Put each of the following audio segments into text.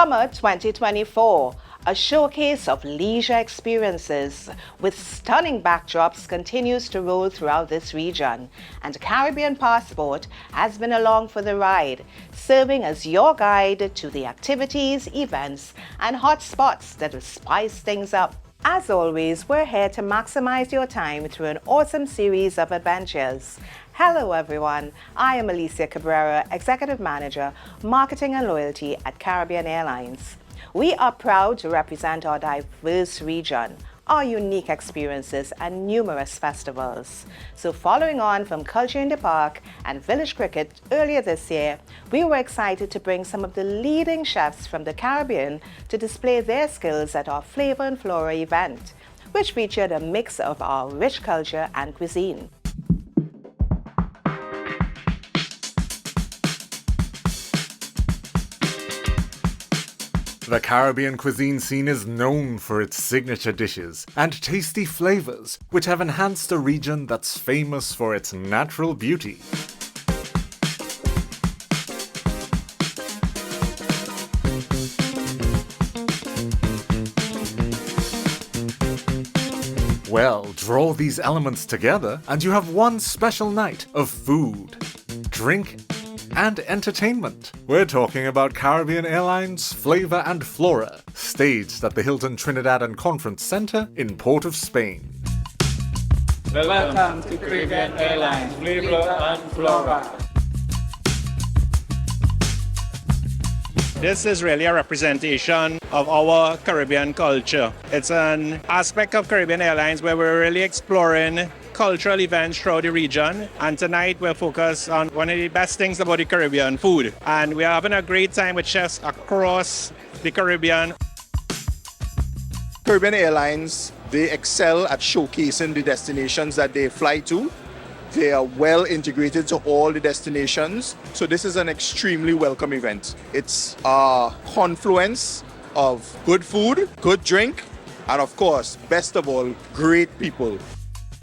Summer 2024, a showcase of leisure experiences with stunning backdrops continues to roll throughout this region, and Caribbean Passport has been along for the ride, serving as your guide to the activities, events, and hot spots that will spice things up. As always, we're here to maximize your time through an awesome series of adventures. Hello everyone, I am Lucia Cabrera, Executive Manager, Marketing and Loyalty at Caribbean Airlines. We are proud to represent our diverse region, our unique experiences and numerous festivals. So following on from Culture in the Park and Village Cricket earlier this year, we were excited to bring some of the leading chefs from the Caribbean to display their skills at our Flavour Flora event, which featured a mix of our rich culture and cuisine. The Caribbean cuisine scene is known for its signature dishes and tasty flavors, which have enhanced a region that's famous for its natural beauty. Well, draw these elements together and you have one special night of food, drink, and entertainment. We're talking about Caribbean Airlines Flavour and Flora, staged at the Hilton Trinidad and Conference Center in Port of Spain. Welcome to Caribbean Airlines Flavour and Flora. This is really a representation of our Caribbean culture. It's an aspect of Caribbean Airlines where we're really exploring cultural events throughout the region, and tonight we're focused on one of the best things about the Caribbean, food. And we're having a great time with chefs across the Caribbean. Caribbean Airlines, they excel at showcasing the destinations that they fly to. They are well integrated to all the destinations. So this is an extremely welcome event. It's a confluence of good food, good drink, and of course, best of all, great people.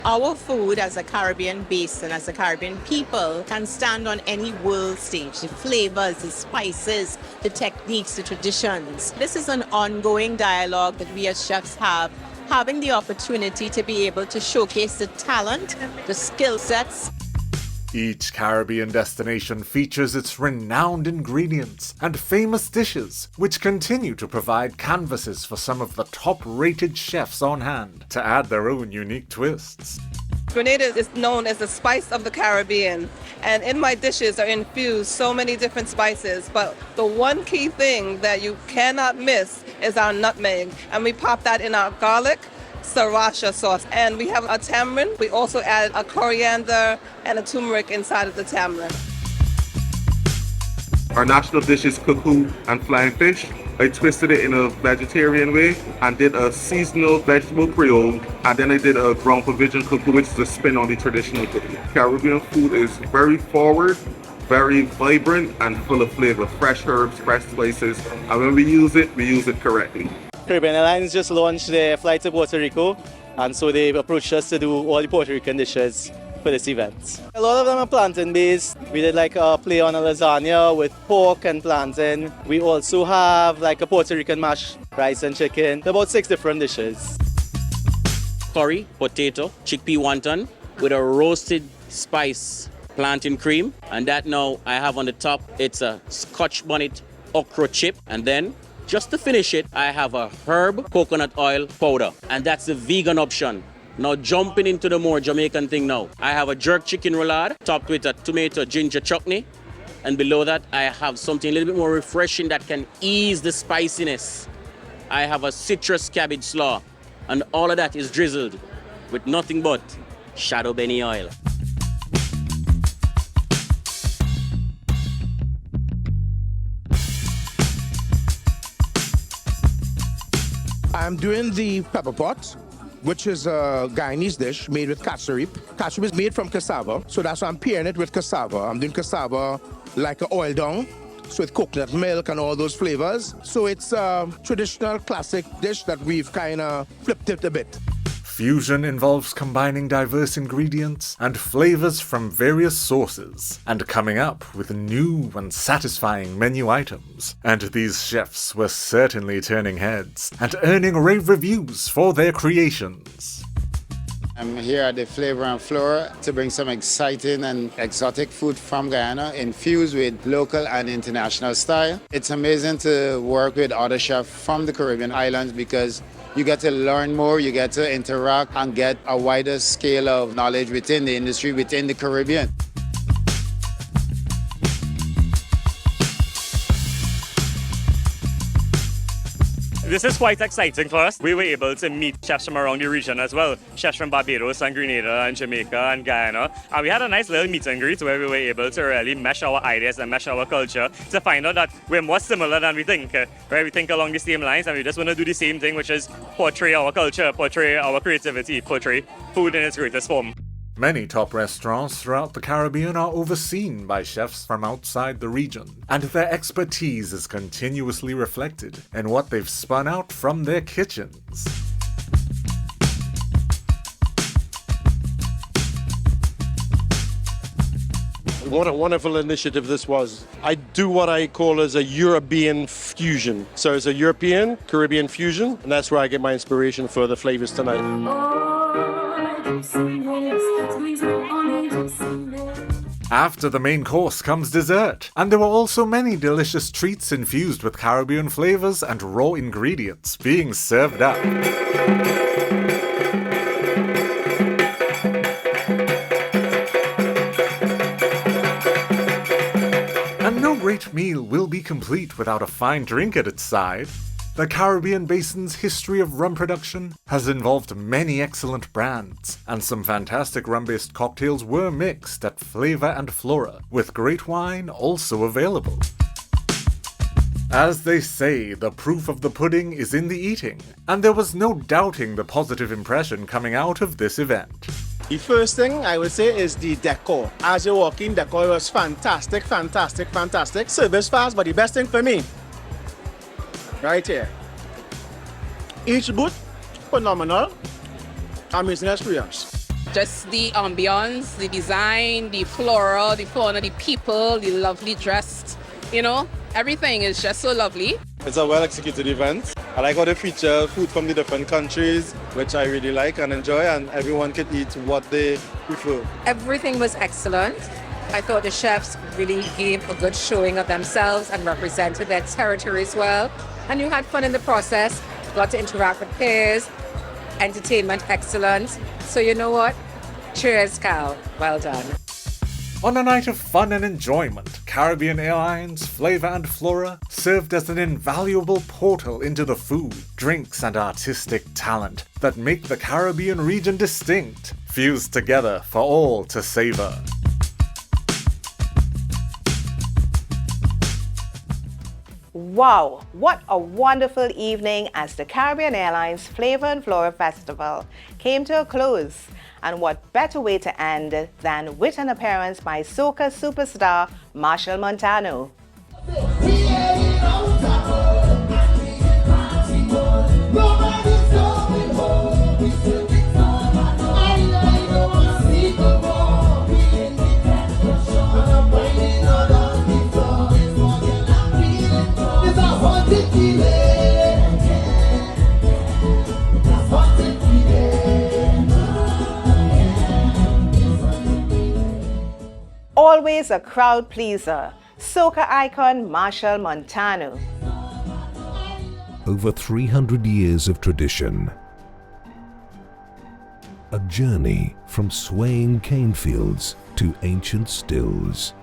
Our food as a Caribbean base and as a Caribbean people can stand on any world stage. The flavors, the spices, the techniques, the traditions. This is an ongoing dialogue that we as chefs have, having the opportunity to be able to showcase the talent, the skill sets. Each Caribbean destination features its renowned ingredients and famous dishes, which continue to provide canvases for some of the top-rated chefs on hand to add their own unique twists. Grenada is known as the spice of the Caribbean, and in my dishes are infused so many different spices, but the one key thing that you cannot miss is our nutmeg, and we pop that in our garlic sriracha sauce, and we have a tamarind. We also add a coriander and a turmeric inside of the tamarind. Our national dish is cuckoo and flying fish. I twisted it in a vegetarian way and did a seasonal vegetable creole, and then I did a ground provision cuckoo, which is a spin on the traditional cookie. Caribbean food is very forward, very vibrant, and full of flavor. Fresh herbs, fresh spices, and when we use it correctly. Caribbean Airlines just launched their flight to Puerto Rico, and so they've approached us to do all the Puerto Rican dishes for this event. A lot of them are plantain-based. We did like a play on a lasagna with pork and plantain. We also have like a Puerto Rican mashed rice and chicken. About 6 different dishes. Curry, potato, chickpea wonton with a roasted spice plantain cream. And that now I have on the top, it's a Scotch bonnet okra chip. And then just to finish it, I have a herb coconut oil powder, and that's the vegan option. Now jumping into the more Jamaican thing now. I have a jerk chicken roulade topped with a tomato ginger chutney, and below that I have something a little bit more refreshing that can ease the spiciness. I have a citrus cabbage slaw, and all of that is drizzled with nothing but shadow benny oil. I'm doing the pepper pot, which is a Guyanese dish made with cashew. Cashew is made from cassava, so that's why I'm pairing it with cassava. I'm doing cassava like an oil down, so with coconut milk and all those flavors. So it's a traditional classic dish that we've kind of flipped it a bit. Fusion involves combining diverse ingredients and flavors from various sources and coming up with new and satisfying menu items. And these chefs were certainly turning heads and earning rave reviews for their creations. I'm here at the Flavour Flora to bring some exciting and exotic food from Guyana infused with local and international style. It's amazing to work with other chefs from the Caribbean islands because you get to learn more, you get to interact and get a wider scale of knowledge within the industry, within the Caribbean. This is quite exciting for us. We were able to meet chefs from around the region as well. Chefs from Barbados and Grenada and Jamaica and Guyana. And we had a nice little meet and greet where we were able to really mesh our ideas and mesh our culture to find out that we're more similar than we think. Where we think along the same lines and we just want to do the same thing, which is portray our culture, portray our creativity, portray food in its greatest form. Many top restaurants throughout the Caribbean are overseen by chefs from outside the region, and their expertise is continuously reflected in what they've spun out from their kitchens. What a wonderful initiative this was. I do what I call as a European fusion. So it's a European, Caribbean fusion, and that's where I get my inspiration for the flavors tonight. After the main course comes dessert, and there were also many delicious treats infused with Caribbean flavors and raw ingredients being served up. And no great meal will be complete without a fine drink at its side. The Caribbean Basin's history of rum production has involved many excellent brands, and some fantastic rum-based cocktails were mixed at Flavour and Flora, with great wine also available. As they say, the proof of the pudding is in the eating, and there was no doubting the positive impression coming out of this event. The first thing I would say is the decor. As you walk in, decor was fantastic, fantastic, fantastic. Service fast, but the best thing for me, right here. Each booth, phenomenal, amazing experience. Just the ambience, the design, the flora, the fauna, the people, the lovely dressed, everything is just so lovely. It's a well-executed event. I like how they feature food from the different countries, which I really like and enjoy, and everyone can eat what they prefer. Everything was excellent. I thought the chefs really gave a good showing of themselves and represented their territory as well. And you had fun in the process, got to interact with peers, entertainment excellent. So you know what? Cheers, Cal. Well done. On a night of fun and enjoyment, Caribbean Airlines Flavour and Flora served as an invaluable portal into the food, drinks and artistic talent that make the Caribbean region distinct, fused together for all to savour. Wow, what a wonderful evening as the Caribbean Airlines Flavour and Flora Festival came to a close. And what better way to end than with an appearance by soca superstar Machel Montano. Always a crowd pleaser, soca icon Machel Montano. Over 300 years of tradition. A journey from swaying cane fields to ancient stills.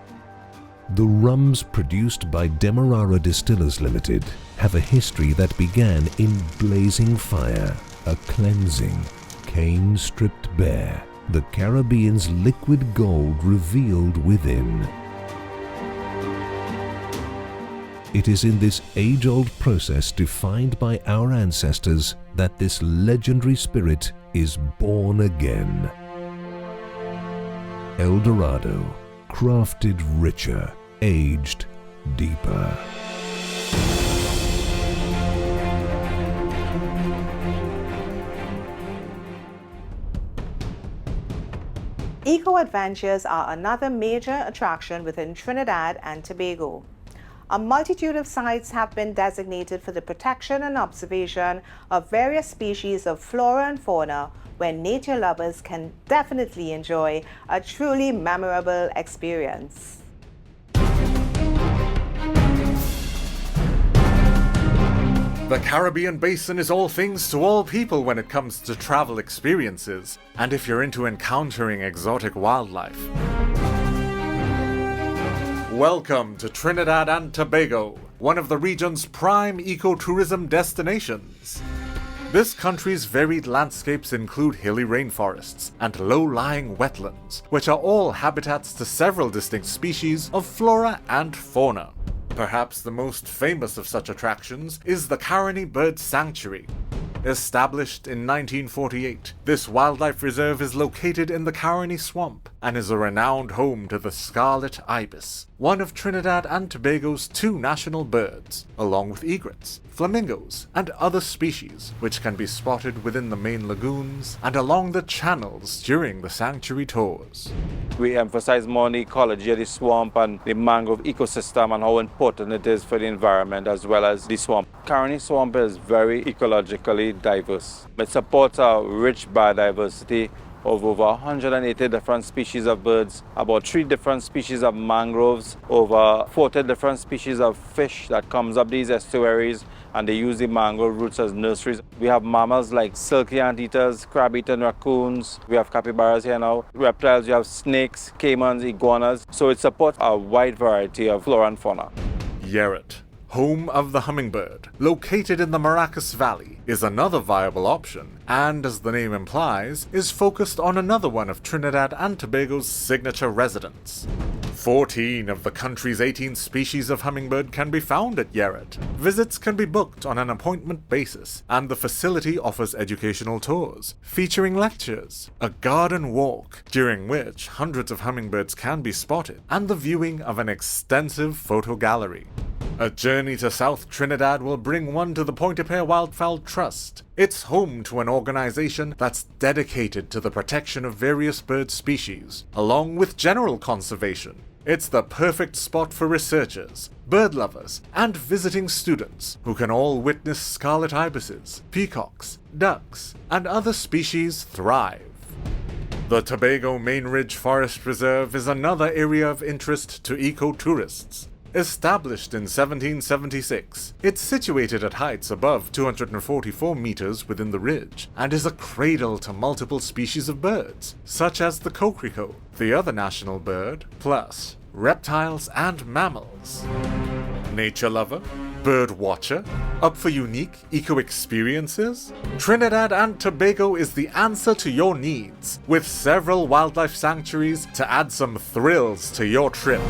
The rums produced by Demerara Distillers Ltd have a history that began in blazing fire, a cleansing, cane stripped bare, the Caribbean's liquid gold revealed within. It is in this age-old process defined by our ancestors that this legendary spirit is born again. El Dorado, crafted richer, aged deeper. Eco-adventures are another major attraction within Trinidad and Tobago. A multitude of sites have been designated for the protection and observation of various species of flora and fauna, where nature lovers can definitely enjoy a truly memorable experience. The Caribbean Basin is all things to all people when it comes to travel experiences, and if you're into encountering exotic wildlife. Welcome to Trinidad and Tobago, one of the region's prime ecotourism destinations. This country's varied landscapes include hilly rainforests and low-lying wetlands, which are all habitats to several distinct species of flora and fauna. Perhaps the most famous of such attractions is the Caribbean Bird Sanctuary. Established in 1948, this wildlife reserve is located in the Caribbean Swamp and is a renowned home to the scarlet ibis, one of Trinidad and Tobago's 2 national birds, along with egrets, flamingos, and other species which can be spotted within the main lagoons and along the channels during the sanctuary tours. We emphasize more on the ecology of the swamp and the mangrove ecosystem and how important it is for the environment as well as the swamp. Caribbean Swamp is very ecologically diverse. It supports a rich biodiversity of over 180 different species of birds, about 3 different species of mangroves, over 40 different species of fish that comes up these estuaries, and they use the mangrove roots as nurseries. We have mammals like silky anteaters, crab-eating raccoons. We have capybaras here now. Reptiles, you have snakes, caimans, iguanas. So it supports a wide variety of flora and fauna. Yerret, home of the hummingbird, located in the Maracas Valley, is another viable option, and as the name implies, is focused on another one of Trinidad and Tobago's signature residents. 14 of the country's 18 species of hummingbird can be found at Yerret. Visits can be booked on an appointment basis, and the facility offers educational tours, featuring lectures, a garden walk, during which hundreds of hummingbirds can be spotted, and the viewing of an extensive photo gallery. A journey to South Trinidad will bring one to the Pointe-a-Pierre Wildfowl Trust. It's home to an organization that's dedicated to the protection of various bird species, along with general conservation. It's the perfect spot for researchers, bird lovers, and visiting students who can all witness scarlet ibises, peacocks, ducks, and other species thrive. The Tobago Main Ridge Forest Reserve is another area of interest to eco-tourists. Established in 1776, it's situated at heights above 244 meters within the ridge and is a cradle to multiple species of birds, such as the coquelicot, the other national bird, plus reptiles and mammals. Nature lover? Bird watcher? Up for unique eco-experiences? Trinidad and Tobago is the answer to your needs, with several wildlife sanctuaries to add some thrills to your trip.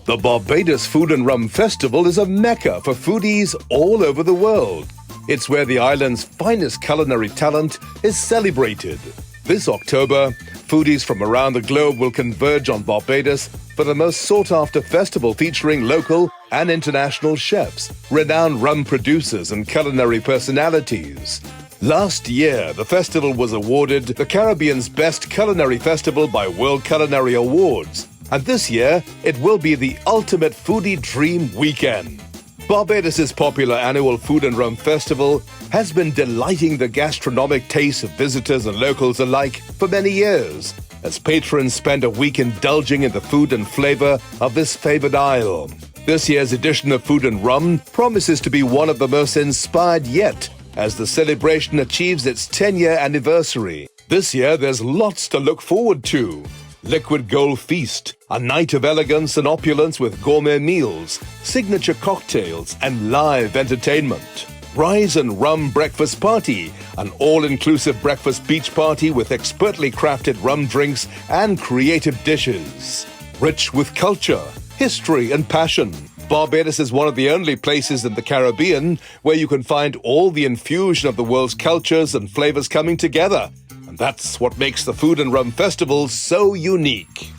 The Barbados Food Rum Festival is a mecca for foodies all over the world. It's where the island's finest culinary talent is celebrated. This October, foodies from around the globe will converge on Barbados for the most sought-after festival featuring local and international chefs, renowned rum producers and culinary personalities. Last year, the festival was awarded the Caribbean's Best Culinary Festival by World Culinary Awards. And this year, it will be the ultimate foodie dream weekend. Barbados' popular annual Food and Rum Festival has been delighting the gastronomic tastes of visitors and locals alike for many years, as patrons spend a week indulging in the food and flavor of this favored isle. This year's edition of Food and Rum promises to be one of the most inspired yet, as the celebration achieves its 10-year anniversary. This year, there's lots to look forward to. Liquid Gold Feast, a night of elegance and opulence with gourmet meals, signature cocktails, and live entertainment. Rise and Rum Breakfast Party, an all-inclusive breakfast beach party with expertly crafted rum drinks and creative dishes. Rich with culture, history, and passion, Barbados is one of the only places in the Caribbean where you can find all the infusion of the world's cultures and flavors coming together. And that's what makes the Food and Rum Festival so unique.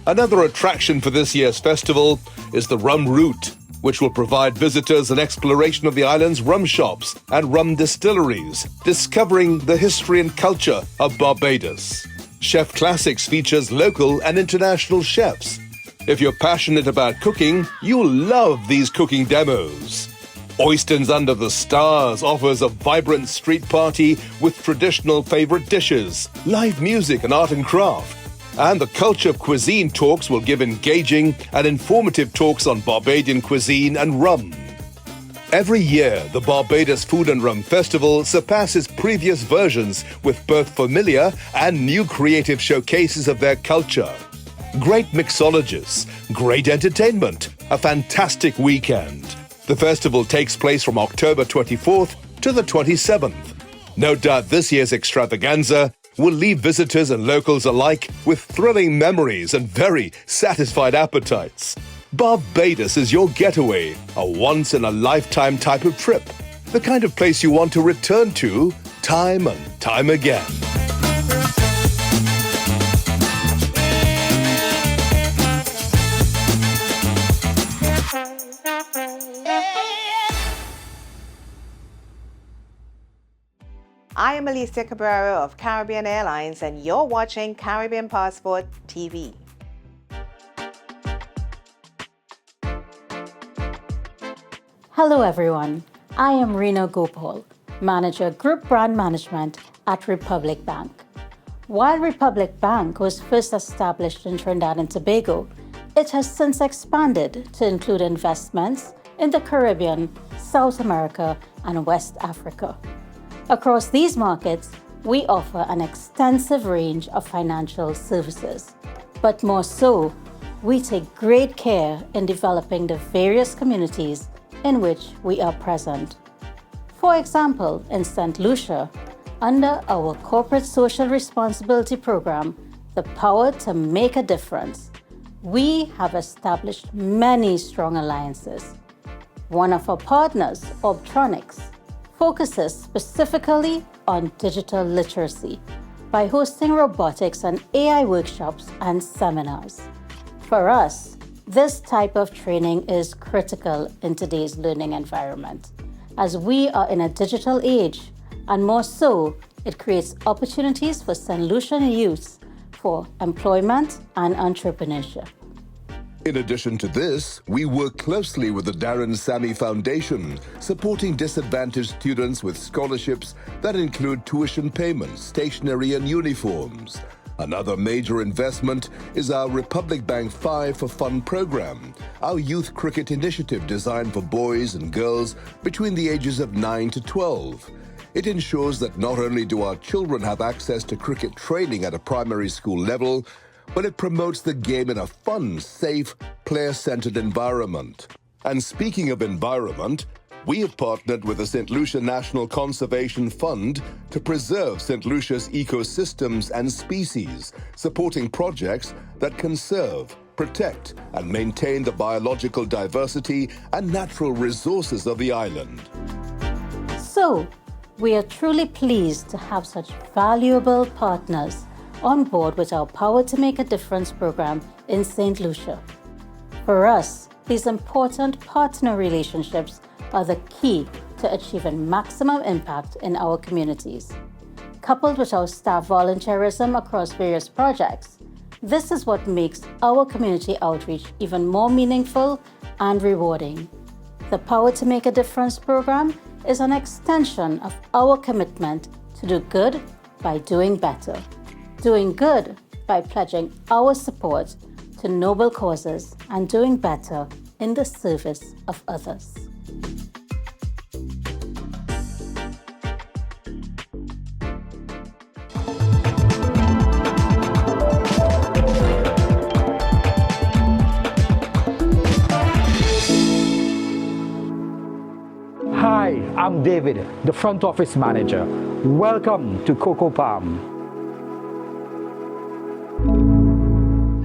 Another attraction for this year's festival is the Rum Route, which will provide visitors an exploration of the island's rum shops and rum distilleries, discovering the history and culture of Barbados. Chef Classics features local and international chefs. If you're passionate about cooking, you'll love these cooking demos. Oysters Under the Stars offers a vibrant street party with traditional favorite dishes, live music and art and craft. And the Culture of Cuisine talks will give engaging and informative talks on Barbadian cuisine and rum. Every year, the Barbados Food and Rum Festival surpasses previous versions with both familiar and new creative showcases of their culture. Great mixologists, great entertainment, a fantastic weekend. The festival takes place from October 24th to the 27th. No doubt this year's extravaganza will leave visitors and locals alike with thrilling memories and very satisfied appetites. Barbados is your getaway, a once-in-a-lifetime type of trip, the kind of place you want to return to time and time again. I am Alicia Cabrera of Caribbean Airlines, and you're watching Caribbean Passport TV. Hello everyone, I am Rena Gopal, Manager Group Brand Management at Republic Bank. While Republic Bank was first established in Trinidad and Tobago, it has since expanded to include investments in the Caribbean, South America, and West Africa. Across these markets, we offer an extensive range of financial services. But more so, we take great care in developing the various communities in which we are present. For example, in St. Lucia, under our Corporate Social Responsibility Program, The Power to Make a Difference, we have established many strong alliances. One of our partners, Obtronics, focuses specifically on digital literacy by hosting robotics and AI workshops and seminars. For us, this type of training is critical in today's learning environment, as we are in a digital age, and more so, it creates opportunities for St. Lucian youth for employment and entrepreneurship. In addition to this, we work closely with the Darren Sammy Foundation, supporting disadvantaged students with scholarships that include tuition payments, stationery, and uniforms. Another major investment is our Republic Bank 5 for Fun program, our youth cricket initiative designed for boys and girls between the ages of 9 to 12. It ensures that not only do our children have access to cricket training at a primary school level, but it promotes the game in a fun, safe, player-centered environment. And speaking of environment, we have partnered with the St. Lucia National Conservation Fund to preserve St. Lucia's ecosystems and species, supporting projects that conserve, protect, and maintain the biological diversity and natural resources of the island. So, we are truly pleased to have such valuable partners on board with our Power to Make a Difference program in St. Lucia. For us, these important partner relationships are the key to achieving maximum impact in our communities. Coupled with our staff volunteerism across various projects, this is what makes our community outreach even more meaningful and rewarding. The Power to Make a Difference program is an extension of our commitment to do good by doing better. Doing good by pledging our support to noble causes and doing better in the service of others. Hi, I'm David, the front office manager. Welcome to Coco Palm.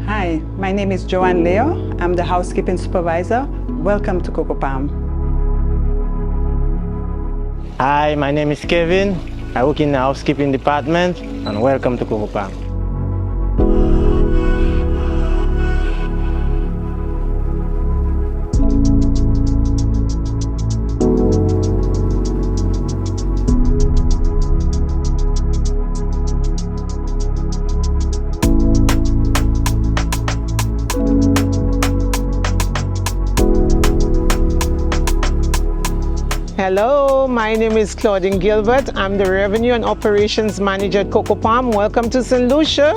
Hi, my name is Joanne Leo. I'm the housekeeping supervisor. Welcome to Coco Palm. Hi, my name is Kevin. I work in the housekeeping department, and welcome to Coco Palm. Hello, my name is Claudine Gilbert. I'm the Revenue and Operations Manager at Coco Palm. Welcome to St. Lucia.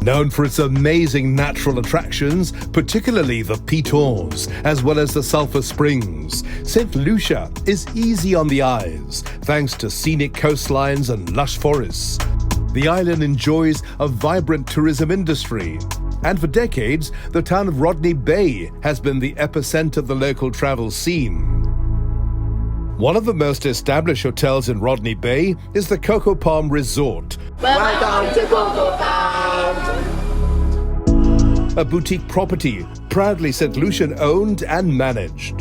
Known for its amazing natural attractions, particularly the pitons, as well as the sulfur springs, St. Lucia is easy on the eyes, thanks to scenic coastlines and lush forests. The island enjoys a vibrant tourism industry, and for decades, the town of Rodney Bay has been the epicenter of the local travel scene. One of the most established hotels in Rodney Bay is the Coco Palm Resort. Welcome to Coco Palm! A boutique property, proudly St. Lucian owned and managed.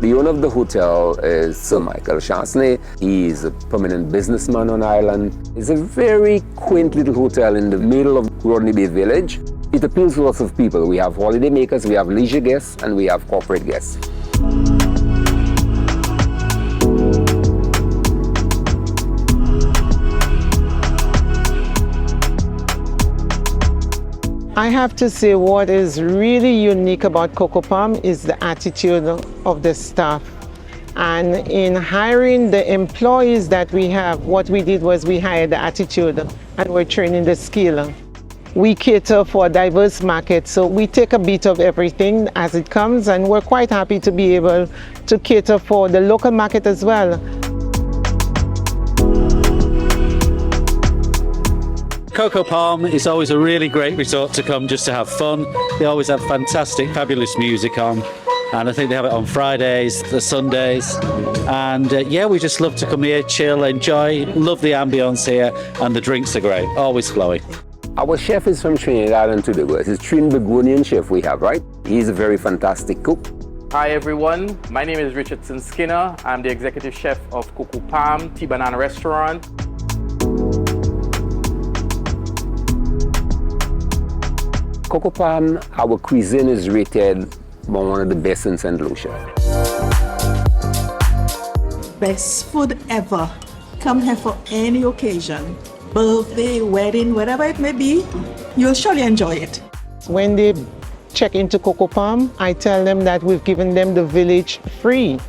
The owner of the hotel is Sir Michael Chancellor. He is a prominent businessman on Ireland. It's a very quaint little hotel in the middle of Rodney Bay Village. It appeals to lots of people. We have holiday makers, we have leisure guests, and we have corporate guests. I have to say what is really unique about Coco Palm is the attitude of the staff. And in hiring the employees that we have, what we did was we hired the attitude and we're training the skill. We cater for a diverse market, so we take a bit of everything as it comes, and we're quite happy to be able to cater for the local market as well. Coco Palm is always a really great resort to come just to have fun. They always have fantastic, fabulous music on. And I think they have it on Fridays, the Sundays. And yeah, we just love to come here, chill, enjoy, love the ambience here, and the drinks are great, always flowing. Our chef is from Trinidad and Tobago. It's a Trinbagonian chef we have, right? He's a very fantastic cook. Hi everyone, my name is Richardson Skinner. I'm the executive chef of Coco Palm Tea Banana Restaurant. Coco Palm, our cuisine is rated one of the best in St. Lucia. Best food ever. Come here for any occasion. Birthday, wedding, whatever it may be, you'll surely enjoy it. When they check into Coco Palm, I tell them that we've given them the village free.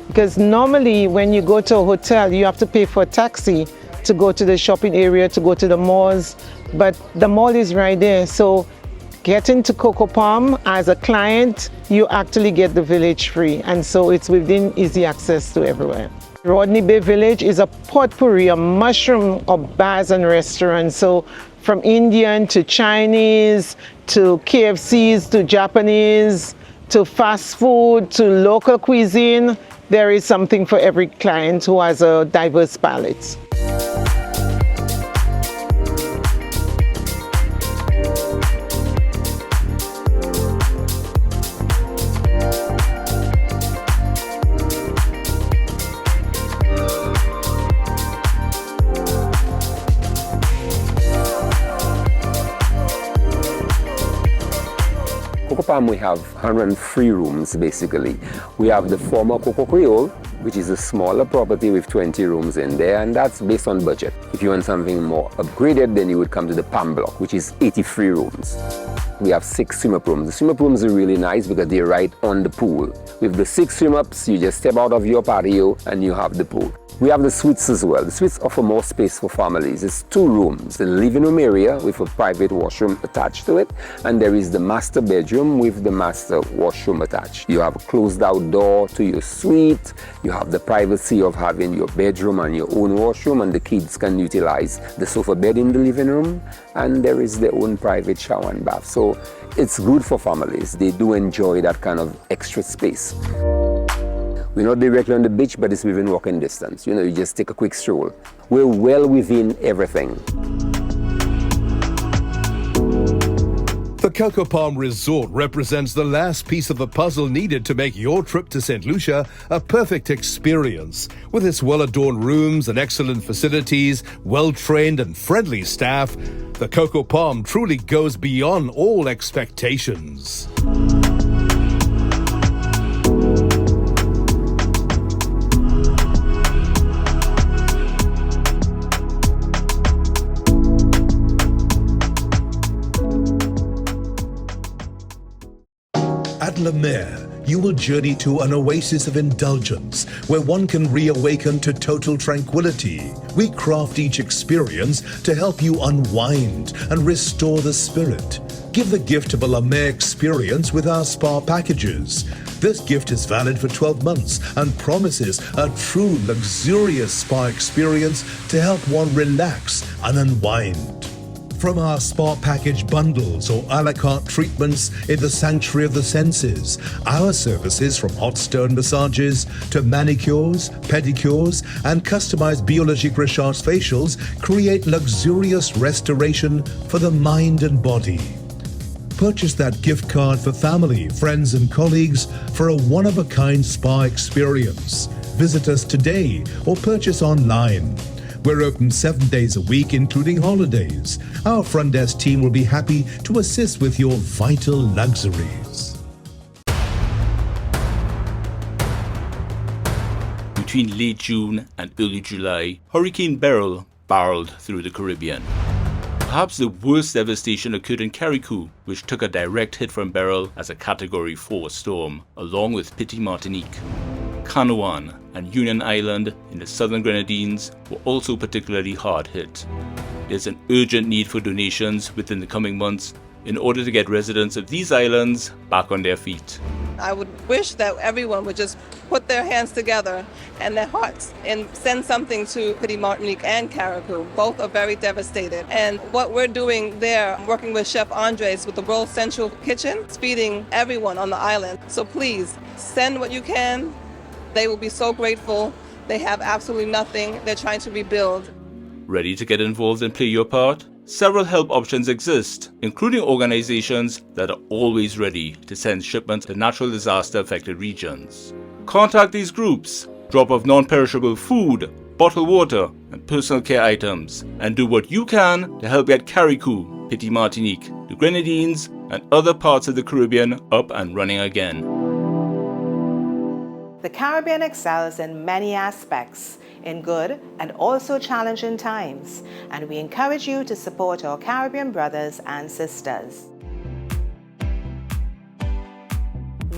Because normally when you go to a hotel, you have to pay for a taxi to go to the shopping area, to go to the malls. But the mall is right there. So get into Coco Palm as a client, you actually get the village free. And so it's within easy access to everywhere. Rodney Bay Village is a potpourri, a mushroom of bars and restaurants. So from Indian to Chinese, to KFCs, to Japanese, to fast food, to local cuisine, there is something for every client who has a diverse palate. Coco Palm, we have 103 rooms basically. We have the former Coco Creole, which is a smaller property with 20 rooms in there, and that's based on budget. If you want something more upgraded, then you would come to the Palm Block, which is 83 rooms. We have 6 swim-up rooms. The swim-up rooms are really nice because they're right on the pool. With the 6 swim-ups, you just step out of your patio and you have the pool. We have the suites as well. The suites offer more space for families. It's 2 rooms, the living room area with a private washroom attached to it, and there is the master bedroom with the master washroom attached. You have a closed out door to your suite. You have the privacy of having your bedroom and your own washroom, and the kids can utilize the sofa bed in the living room, and there is their own private shower and bath. So it's good for families. They do enjoy that kind of extra space. We're not directly on the beach, but it's within walking distance. You know, you just take a quick stroll. We're well within everything. The Coco Palm Resort represents the last piece of the puzzle needed to make your trip to St. Lucia a perfect experience. With its well-adorned rooms and excellent facilities, well-trained and friendly staff, the Coco Palm truly goes beyond all expectations. At La Mer, you will journey to an oasis of indulgence where one can reawaken to total tranquility. We craft each experience to help you unwind and restore the spirit. Give the gift of a La Mer experience with our spa packages. This gift is valid for 12 months and promises a true luxurious spa experience to help one relax and unwind. From our spa package bundles or a la carte treatments in the sanctuary of the senses, our services from hot stone massages to manicures, pedicures, and customized biologique recharge facials create luxurious restoration for the mind and body. Purchase that gift card for family, friends, and colleagues for a one-of-a-kind spa experience. Visit us today or purchase online. We're open 7 days a week, including holidays. Our front desk team will be happy to assist with your vital luxuries. Between late June and early July, Hurricane Beryl barreled through the Caribbean. Perhaps the worst devastation occurred in Carriacou, which took a direct hit from Beryl as a Category 4 storm, along with Petite Martinique. Canouan and Union Island in the southern Grenadines were also particularly hard hit. There's an urgent need for donations within the coming months in order to get residents of these islands back on their feet. I would wish that everyone would just put their hands together and their hearts and send something to Petite Martinique and Carriacou. Both are very devastated. And what we're doing there, working with Chef Andres with the World Central Kitchen, is feeding everyone on the island. So please, send what you can. They will be so grateful. They have absolutely nothing. They're trying to rebuild. Ready to get involved and play your part? Several help options exist, including organizations that are always ready to send shipments to natural disaster affected regions. Contact these groups, drop off non-perishable food, bottled water, and personal care items, and do what you can to help get Carriacou, Petite Martinique, the Grenadines, and other parts of the Caribbean up and running again. The Caribbean excels in many aspects, in good and also challenging times, and we encourage you to support our Caribbean brothers and sisters.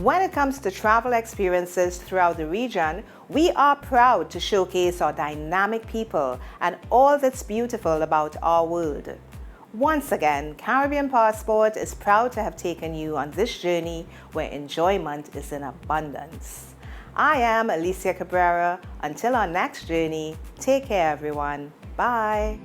When it comes to travel experiences throughout the region, we are proud to showcase our dynamic people and all that's beautiful about our world. Once again, Caribbean Passport is proud to have taken you on this journey where enjoyment is in abundance. I am Lucia Cabrera. Until our next journey, take care everyone. Bye.